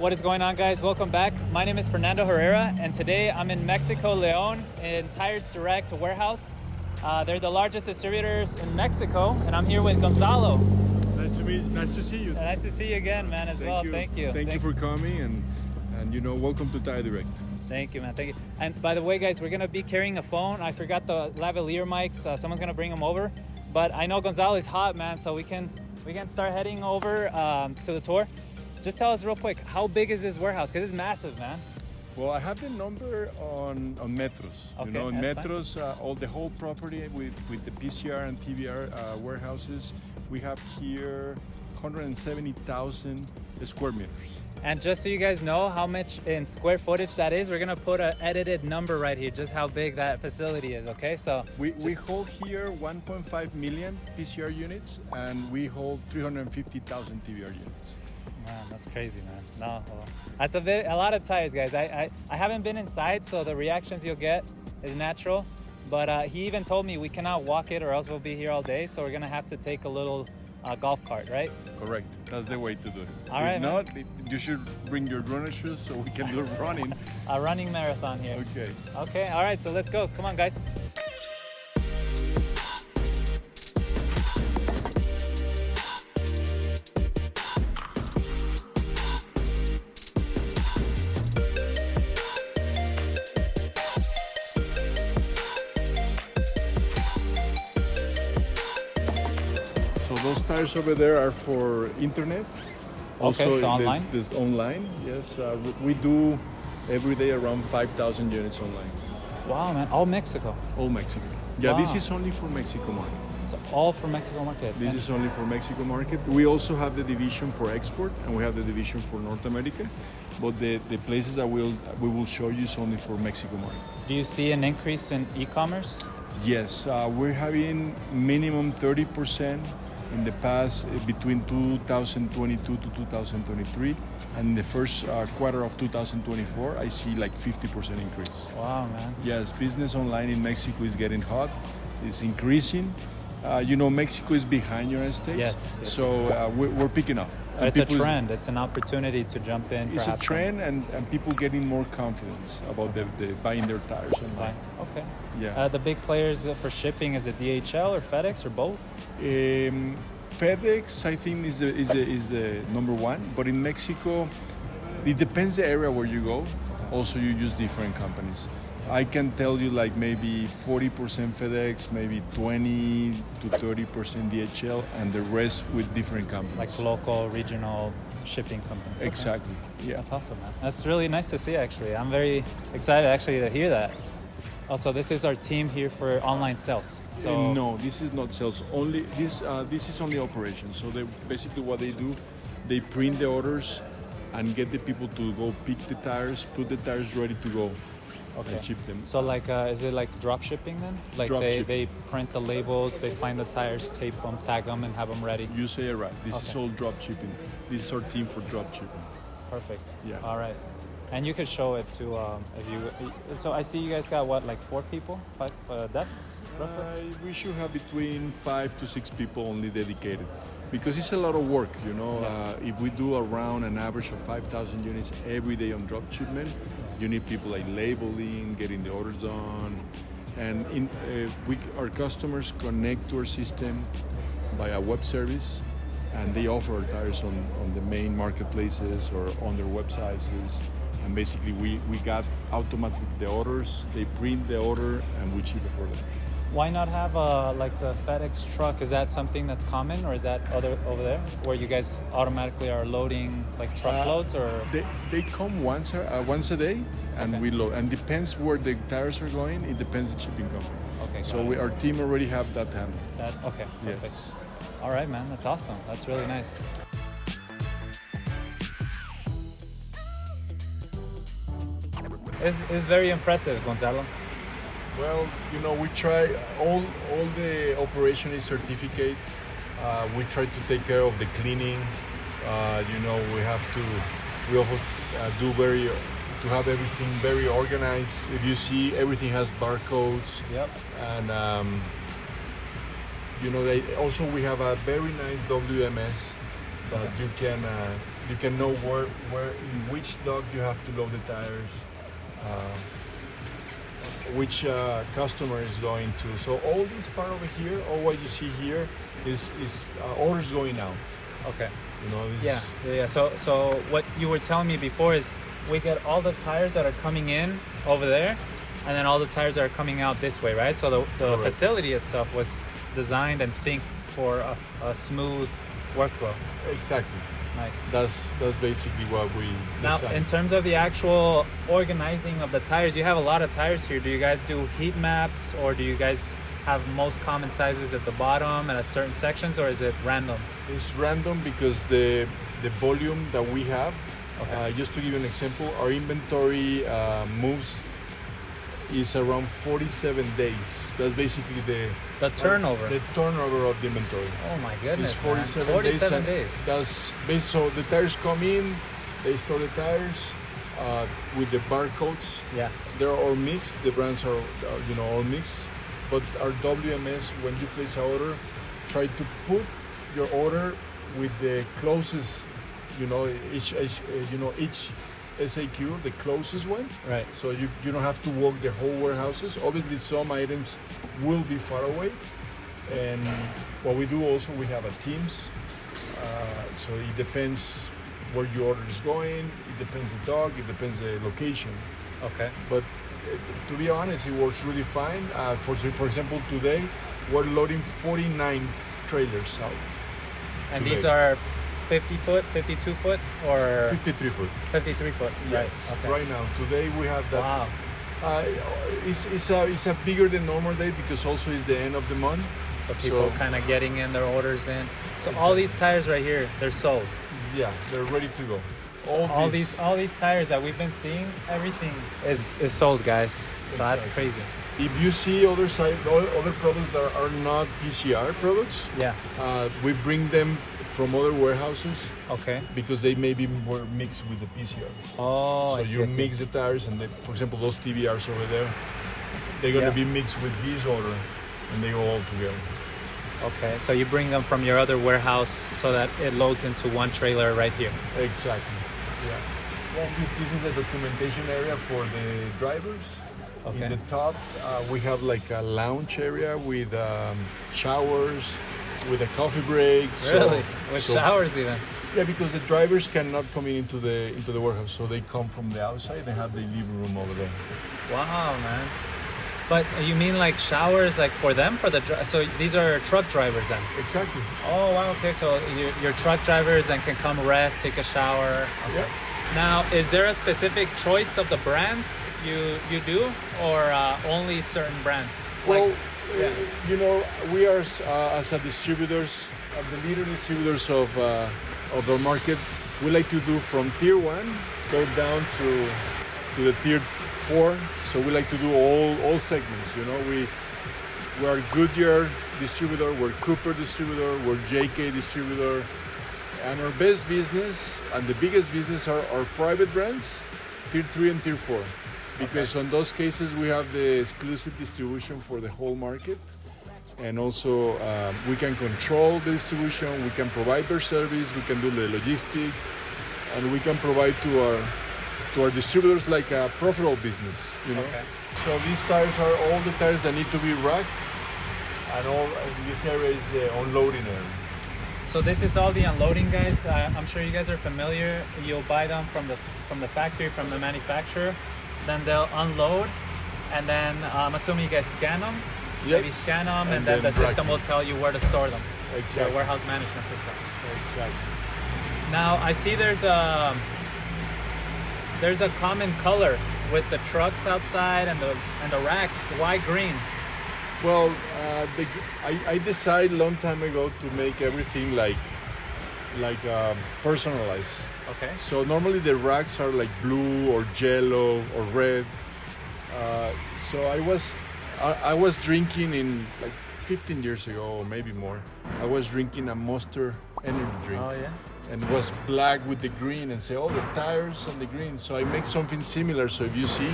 What is going on, guys? Welcome back. My name is Fernando Herrera, and today I'm in Mexico, León, in Tires Direct warehouse. They're the largest distributors in Mexico, and I'm here with Gonzalo. Nice to meet. Nice to see you. Nice to see you again, man. Thank you. Thank you for coming, and welcome to Tire Direct. Thank you, man. Thank you. And by the way, guys, we're gonna be carrying a phone. I forgot the lavalier mics. Someone's gonna bring them over, but I know Gonzalo is hot, man. So we can start heading over to the tour. Just tell us real quick, how big is this warehouse? Because it's massive, man. Well, I have the number on metros. Okay, In that's metros, all the whole property with the PCR and TBR warehouses, we have here 170,000 square meters. And just so you guys know how much in square footage that is, we're gonna put an edited number right here, just how big that facility is, okay? So we hold here 1.5 million PCR units, and we hold 350,000 TBR units. Man, that's crazy, man. No, well, that's a lot of tires, guys. I haven't been inside, so the reactions you'll get is natural. But he even told me we cannot walk it or else we'll be here all day. So we're gonna have to take a little golf cart, right? Correct. That's the way to do it. All right, if not, you should bring your running shoes so we can do running. A running marathon here. Okay. Okay, all right, so let's go. Come on, guys. So those tires over there are for internet. Okay, so online? There's online, yes. We do every day around 5,000 units online. Wow, man, all Mexico. All Mexico. Yeah, This Wow. is only for Mexico market. So all for Mexico market. This is only for Mexico market. We also have the division for export, and we have the division for North America. But the places that we will show you is only for Mexico market. Do you see an increase in e-commerce? Yes, we're having minimum 30% in the past between 2022 to 2023, and in the first quarter of 2024, I see like 50% increase. Wow, man. Yes, business online in Mexico is getting hot. It's increasing. Mexico is behind United States, Yes. so we're picking up. And It's a people trend. It's an opportunity to jump in. It's a perhaps, trend, and people getting more confidence about the buying their tires and online. buy. Okay. Yeah. The big players for shipping, is it DHL or FedEx or both? FedEx, I think, is the number one. But in Mexico, it depends the area where you go. Also, you use different companies. I can tell you like maybe 40% FedEx, maybe 20 to 30% DHL, and the rest with different companies. Like local, regional shipping companies. Okay. Exactly. Yeah. That's awesome, man. That's really nice to see, actually. I'm very excited, actually, to hear that. Also, this is our team here for online sales. So No, this is not sales. Only this is only operations. So basically what they do, they print the orders and get the people to go pick the tires, put the tires ready to go, and ship them. So like, is it like drop shipping then? Like Drop they shipping. print the labels, they find the tires, tape them, tag them, and have them ready. You say it right. This is Okay. all drop shipping. This is our team for drop shipping. Perfect. Yeah. All right. And you could show it to if you. So I see you guys got what, like 4 people, 5 desks, roughly. We should have between 5 to 6 people only dedicated, because it's a lot of work. If we do around an average of 5,000 units every day on drop shipment, you need people like labeling, getting the orders done, and our customers connect to our system by a web service, and they offer our tires on the main marketplaces or on their websites. And basically, we got automatic the orders, they print the order, and we ship it for them. Why not have like the FedEx truck? Is that something that's common, or is that over there where you guys automatically are loading like truckloads, or? They come once a day, and Okay. we load. And depends where the tires are going. It depends the shipping company. Okay. So got it. our team already have that handled. Okay. Perfect. Yes. All right, man. That's awesome. That's really nice. It's very impressive, Gonzalo. Well, we try all the operation is certificate. We try to take care of the cleaning. We also do to have everything very organized. If you see, everything has barcodes. Yep. And also we have a very nice WMS that You can know where in which dock you have to load the tires, which customer is going to. So all this part over here, all what you see here is orders going out. Okay. You know, Yeah. So what you were telling me before is we get all the tires that are coming in over there, and then all the tires that are coming out this way, right? So the facility itself was designed and think for a smooth workflow. Exactly. Nice. That's basically what we Now, designed. in terms of the actual organizing of the tires, you have a lot of tires here. Do you guys do heat maps, or do you guys have most common sizes at the bottom and at certain sections, or is it random? It's random because the volume that we have. Okay. Just to give you an example, our inventory moves is around 47 days. That's basically The turnover. the turnover of the inventory. Oh my goodness. It's man. 47 days. That's so the tires come in, they store the tires with the barcodes. Yeah. They're all mixed. The brands are all mixed. But our WMS, when you place an order, try to put your order with the closest, each SAQ, the closest one. Right. So you don't have to walk the whole warehouses. Obviously, some items will be far away. And what we do also, we have a teams. So it depends where your order is going. It depends the dog. It depends the location. Okay. But to be honest, it works really fine. For example, today we're loading 49 trailers out. And today. these are 50 foot, 52 foot, or 53 foot. 53 foot. Yes. Right. Okay. Right now, today we have that. Wow. It's a bigger than normal day because also it's the end of the month. So people kind of getting in their orders in. So all Exactly. these tires right here, they're sold. Yeah, they're ready to go. All these tires that we've been seeing, everything is sold, guys. So that's Exactly. crazy. If you see other products that are not PCR products, Yeah. We bring them from other warehouses Okay. because they may be more mixed with the PCRs. Oh, So I see, you I see. mix the tires, and then, for example, those TBRs over there, they're going to Yeah. be mixed with his order, and they go all together. Okay. So you bring them from your other warehouse so that it loads into one trailer right here. Exactly. Yeah. Well, this is the documentation area for the drivers. Okay. In the top, we have like a lounge area with showers, with a coffee break. Really? With showers even. Yeah, because the drivers cannot come into the warehouse, so they come from the outside. They have the living room over there. Wow, man. But you mean like showers, like for them, so these are truck drivers then? Exactly. Oh wow, okay. So your truck drivers and can come rest, take a shower. Okay. Yeah. Now, is there a specific choice of the brands you do, or only certain brands? Well, yeah. we are as a distributors, the leader distributors of the market. We like to do from tier 1 go down to the tier 4. So we like to do all segments. We are Goodyear distributor, we're Cooper distributor, we're JK distributor, and our best business and the biggest business are our private brands, tier 3 and tier 4. Because on those cases we have the exclusive distribution for the whole market, and also we can control the distribution, we can provide their service, we can do the logistics, and we can provide to our distributors like a profitable business. Okay. So these tires are all the tires that need to be racked, and all this area is the unloading area. So this is all the unloading, guys. I'm sure you guys are familiar. You'll buy them from the factory, from the manufacturer. Then they'll unload, and then I'm assuming you guys scan them. Yep. Maybe scan them, and And then the then system will tell you where to store them. Exactly. Your warehouse management system. Exactly. Now I see there's a common color with the trucks outside and the racks. Why green? Well, I decided a long time ago to make everything like personalized. Okay. So normally the racks are like blue or yellow or red. So I was drinking in like 15 years ago or maybe more. I was drinking a Monster energy drink. Oh yeah. And it was black with the green, and say, oh, the tires and the green. So I make something similar. So if you see,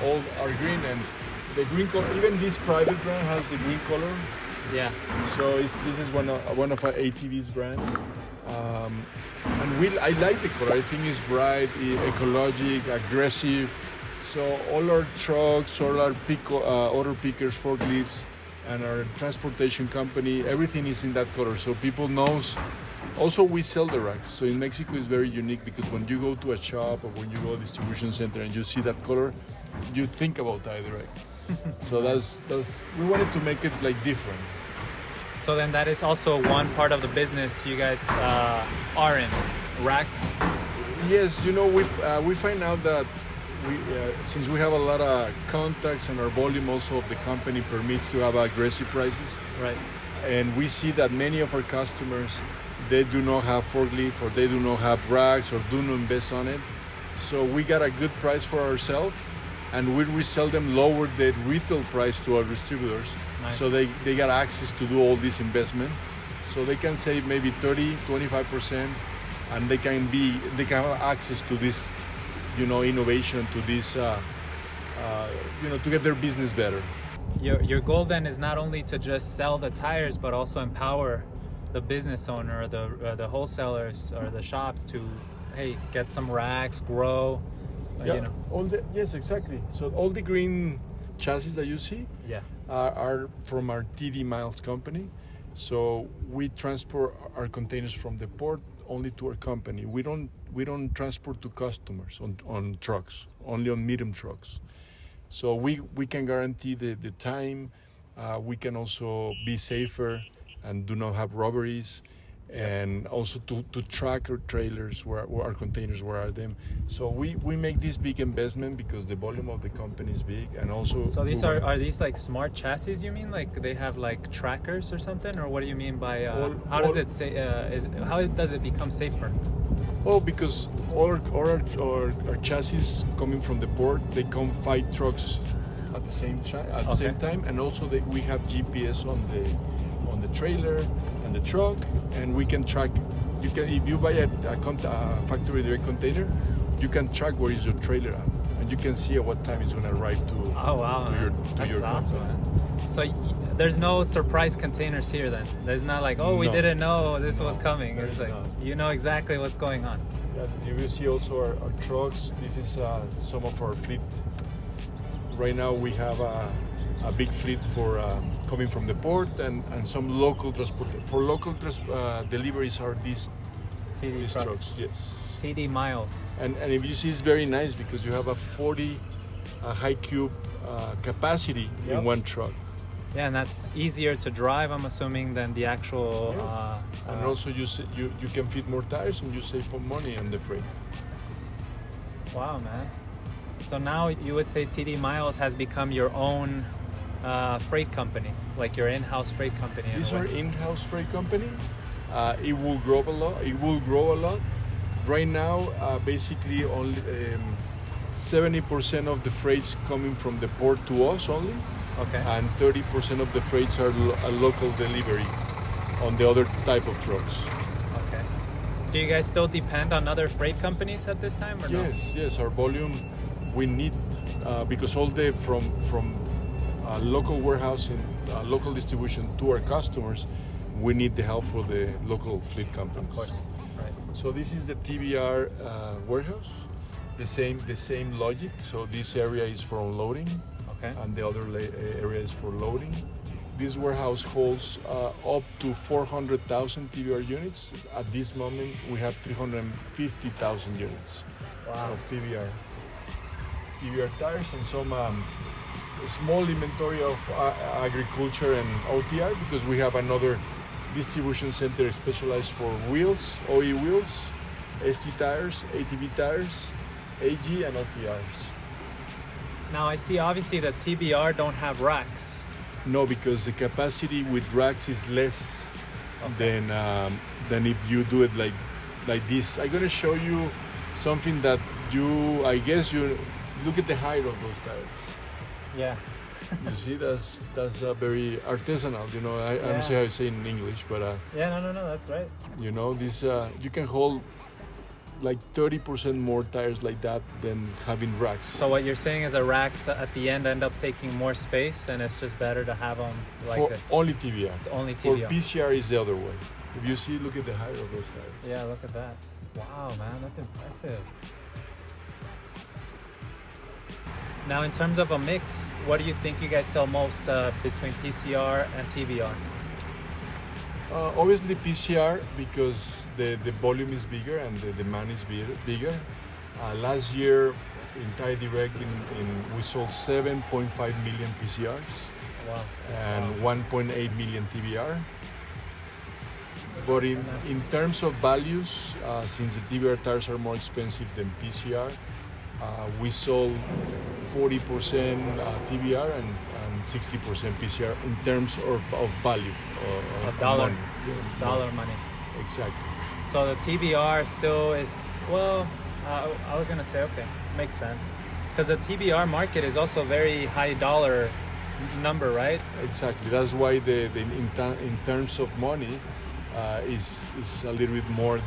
all are green, and the green color, even this private brand has the green color. Yeah. So this is one of our ATV's brands. And I like the color. I think it's bright, ecologic, aggressive. So all our trucks, all our order pickers, forklifts, and our transportation company, everything is in that color. So people knows. Also, we sell the racks. So in Mexico, it's very unique because when you go to a shop or when you go to a distribution center and you see that color, you think about that rack. So that's we wanted to make it like different. So then that is also one part of the business you guys are in, racks. Yes, we find out that since we have a lot of contacts and our volume also of the company permits to have aggressive prices. Right. And we see that many of our customers, they do not have forklift or they do not have racks or do not invest on it. So we got a good price for ourselves and we resell them lower the retail price to our distributors. Nice. So they got access to do all this investment. So they can save maybe 30, 25% and they can have access to this, innovation, to this, to get their business better. Your goal then is not only to just sell the tires, but also empower the business owner, or the wholesalers, or the shops to, hey, get some racks, grow. Yeah, yes, exactly. So all the green chassis that you see, are from our TD Miles company. So we transport our containers from the port only to our company. We don't transport to customers on trucks, only on medium trucks. So we can guarantee the time. We can also be safer and do not have robberies, and also to track our trailers, where our containers, where are them. So we make this big investment because the volume of the company is big, and also. So these are these like smart chassis? You mean like they have like trackers or something, or what do you mean by how does it become safer? Oh, because our chassis coming from the port, they come 5 trucks at the same time, and also we have GPS on the trailer and the truck, and we can track. You can, if you buy a factory direct container, you can track where is your trailer at, and you can see at what time it's going to arrive to. Oh wow, to your awesome, man. So there's no surprise containers here then. There's not like, we didn't know this was coming. It's like you know exactly what's going on. Yeah, you will see also our trucks. This is some of our fleet. Right now we have a big fleet for coming from the port and some local transport. For local deliveries are these trucks. Yes. TD Miles. And if you see, it's very nice because you have a 40 high cube capacity in one truck. Yeah, and that's easier to drive, I'm assuming, than the actual. Yes. And also you can fit more tires and you save more money on the freight. Wow, man. So now you would say TD Miles has become your own freight company, like your in-house freight company. These are in-house freight company. It will grow a lot. Right now, basically only 70% of the freights coming from the port to us only. Okay. And 30% of the freights are a local delivery on the other type of trucks. Okay. Do you guys still depend on other freight companies at this time, or no? Yes. Our volume we need because all the from local warehousing, local distribution to our customers, we need the help for the local fleet companies. Of course. Right. So this is the TBR warehouse. The same logic. So this area is for unloading. And the other area is for loading. This warehouse holds up to 400,000 TBR units. At this moment, we have 350,000 units of TBR tires and some small inventory of agriculture and OTR, because we have another distribution center specialized for wheels, OE wheels, ST tires, ATV tires, AG and OTRs. Now I see obviously that TBR don't have racks. No, because the capacity with racks is less than if you do it like this. I'm gonna show you something that you look at the height of those tires. Yeah. You see, that's very artisanal. I don't say how you say in English, but no, that's right. This you can hold like 30% more tires like that than having racks. So what you're saying is the racks at the end up taking more space, and it's just better to have them like for this. Only TBR. Only TBR. For PCR is the other way. If you see, look at the height of those tires. Yeah, look at that. Wow, man, that's impressive. Now, in terms of a mix, what do you think you guys sell most between PCR and TBR? Obviously PCR, because the volume is bigger and the demand is bigger. Last year in Tire Direct, we sold 7.5 million PCRs. Wow. And 1.8 million TBR. But in terms of values, since the TBR tires are more expensive than PCR, we sold 40% TBR and 60% PCR in terms of value. Of dollar. Money. Yeah, dollar money. Exactly. So the TBR still is, well, I was going to say, okay, makes sense. Because the TBR market is also very high dollar number, right? Exactly. That's why in terms of money is a little bit more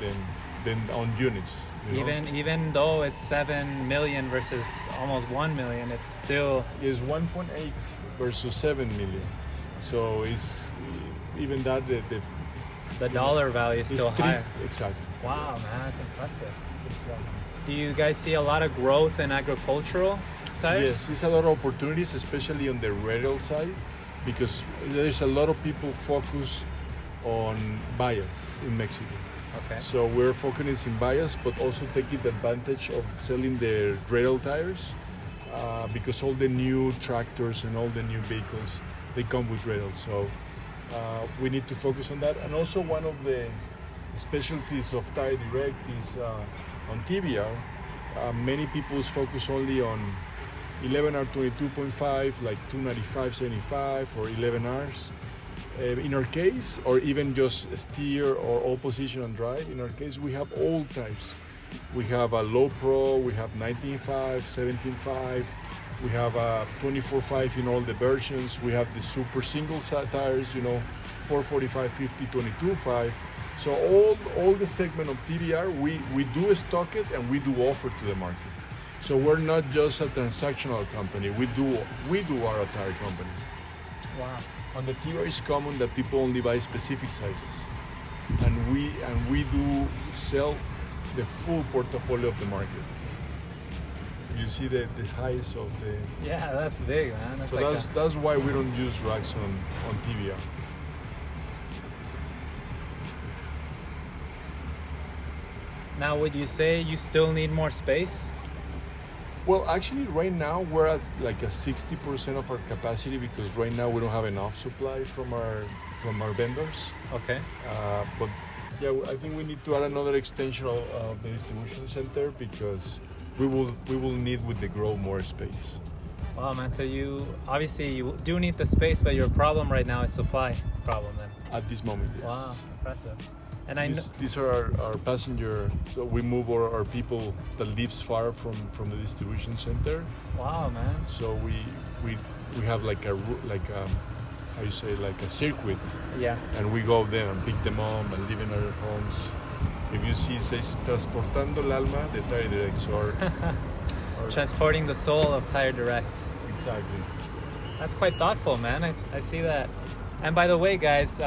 than on units. Even though it's 7 million versus almost 1 million, it's still is 1.8 versus 7 million. So it's even that the dollar value is still higher. Exactly. Wow, man, that's impressive. Exactly. Do you guys see a lot of growth in agricultural tires? Yes, it's a lot of opportunities, especially on the retail side, because there's a lot of people focus on bias in Mexico. Okay. So we're focusing in bias, but also taking advantage of selling the retail tires, because all the new tractors and all the new vehicles, they come with retail. So we need to focus on that. And also one of the specialties of Tire Direct is on TBR. Many people focus only on 11R 22.5, like 295/75 or 11Rs. In our case, or even just steer or all position and drive, in our case, we have all types. We have a low pro, we have 19.5, 17.5, we have a 24.5 in all the versions. We have the super single tires, 445, 50, 22.5. So all the segment of TBR, we do stock it and we do offer to the market. So we're not just a transactional company. We do our tire company. Wow. On the TBR, it's common that people only buy specific sizes, and we do sell the full portfolio of the market. You see the highs of the. Yeah, that's big, man. That's why we don't use racks on TBR. Now, would you say you still need more space? Well, actually, right now we're at like a 60% of our capacity, because right now we don't have enough supply from our vendors. Okay. But yeah, I think we need to add another extension of the distribution center, because we will need with the growth more space. Wow, man. So you do need the space, but your problem right now is supply problem then. At this moment, yes. Wow, impressive. And these are our passenger. So we move our people that lives far from the distribution center. Wow, man. So we have like a how you say, like a circuit. Yeah. And we go there and pick them up and live in our homes. If you see, it says Transportando el Alma de Tire Direct. So our transporting the soul of Tire Direct. Exactly. That's quite thoughtful, man. I see that. And by the way, guys,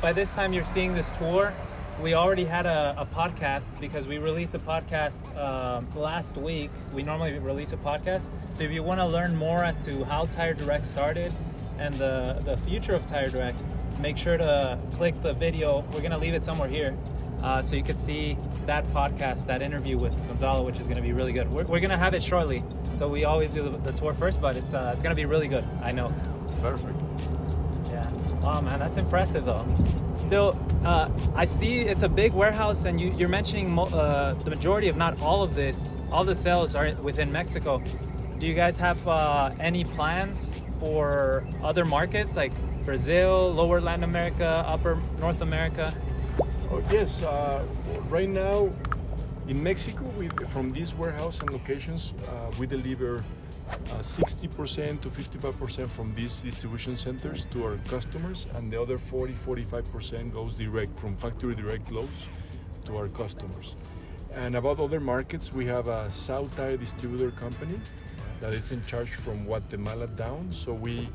by this time you're seeing this tour, we already had a podcast, because we released a podcast last week. We normally release a podcast. So if you want to learn more as to how Tire Direct started and the future of Tire Direct, make sure to click the video. We're going to leave it somewhere here, so you could see that podcast, that interview with Gonzalo, which is going to be really good. We're going to have it shortly. So we always do the tour first, but it's going to be really good. I know. Perfect. Yeah. Oh man, that's impressive though. Still, I see it's a big warehouse, and you're mentioning the majority, if not all of the sales are within Mexico. Do you guys have any plans for other markets like Brazil, Lower Latin America, Upper North America? Oh yes. Right now, in Mexico, from these warehouse and locations, we deliver 60% to 55% from these distribution centers to our customers, and the other 40-45% goes direct from factory direct loads to our customers. And about other markets, we have a South Tire distributor company that is in charge from Guatemala down. So we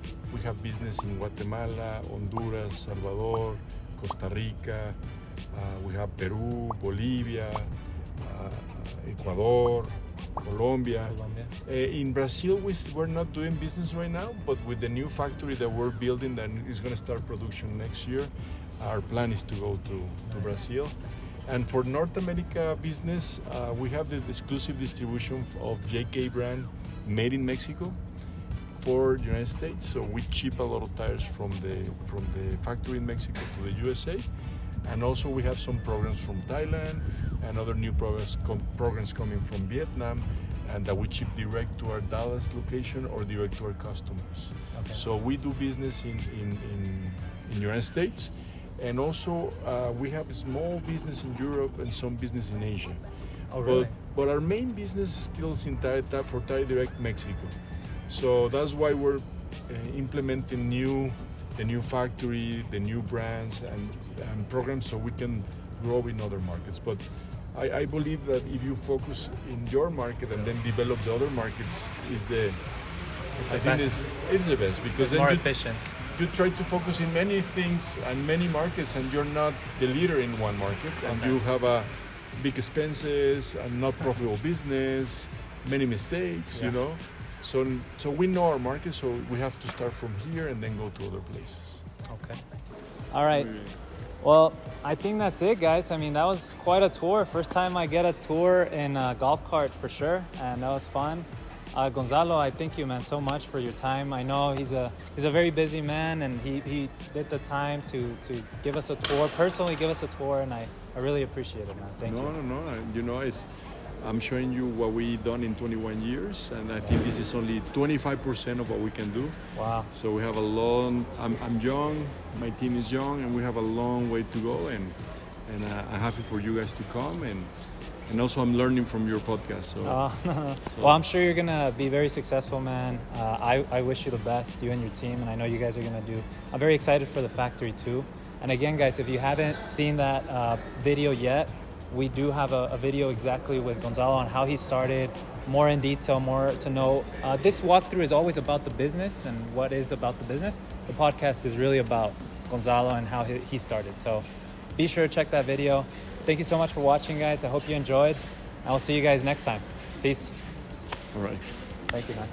have business in Guatemala, Honduras, Salvador, Costa Rica. We have Peru, Bolivia, Ecuador, Colombia. In Brazil, we're not doing business right now, but with the new factory that we're building that is going to start production next year, our plan is to go to Brazil. And for North America business, we have the exclusive distribution of JK brand made in Mexico for the United States. So we ship a lot of tires from the factory in Mexico to the USA. And also we have some programs from Thailand and other new programs coming from Vietnam, and that we ship direct to our Dallas location or direct to our customers. Okay. So we do business in United States, and also we have a small business in Europe and some business in Asia. Oh, really? But our main business is still in for Tire Direct Mexico. So that's why we're implementing the new factory, the new brands and programs, so we can grow in other markets. But I believe that if you focus in your market and then develop the other markets, it's the best, because then more efficient. You try to focus in many things and many markets, and you're not the leader in one market, and you have big expenses and not profitable business, many mistakes, you know. So we know our market, so we have to start from here and then go to other places. Okay. All right. Well, I think that's it, guys. I mean, that was quite a tour. First time I get a tour in a golf cart for sure, and that was fun. Gonzalo, I thank you, man, so much for your time. I know he's a very busy man, and he did the time to give us a tour, personally give us a tour, and I really appreciate it, man. Thank you. No. You know, I'm showing you what we've done in 21 years, and I think this is only 25% of what we can do. Wow. So we have a long, I'm young, my team is young, and we have a long way to go, and I'm happy for you guys to come, and also I'm learning from your podcast. So, Well, I'm sure you're going to be very successful, man. I wish you the best, you and your team, and I know you guys are going to do. I'm very excited for the factory too. And again, guys, if you haven't seen that video yet, we do have a video exactly with Gonzalo on how he started, more in detail, more to know. This walkthrough is always about the business and what is about the business. The podcast is really about Gonzalo and how he started. So be sure to check that video. Thank you so much for watching, guys. I hope you enjoyed. I will see you guys next time. Peace. All right. Thank you, man.